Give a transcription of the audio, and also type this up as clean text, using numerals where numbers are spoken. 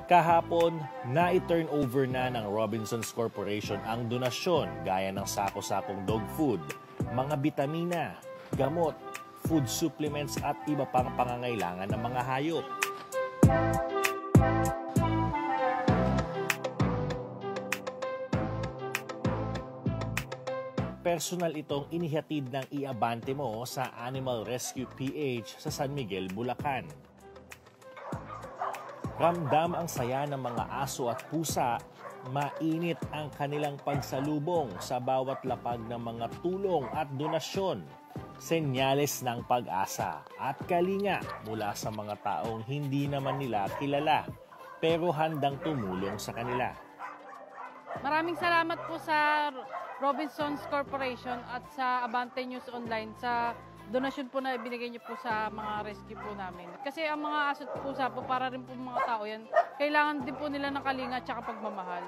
Kahapon, na-turn over na ng Robinsons Corporation ang donasyon gaya ng sako-sakong dog food, mga bitamina, gamot, food supplements at iba pang pangangailangan ng mga hayop. Personal itong inihatid ng iabante mo sa Animal Rescue PH sa San Miguel, Bulacan. Ramdam ang saya ng mga aso at pusa, mainit ang kanilang pagsalubong sa bawat lapag ng mga tulong at donasyon. Senyales ng pag-asa at kalinga mula sa mga taong hindi naman nila kilala pero handang tumulong sa kanila. Maraming salamat po sa Robinsons Corporation at sa Abante News Online sa donasyon po na ibinigay niyo po sa mga rescue po namin. Kasi ang mga aso at pusa po, para rin po mga tao yan, kailangan din po nila ng kalinga at saka pagmamahal.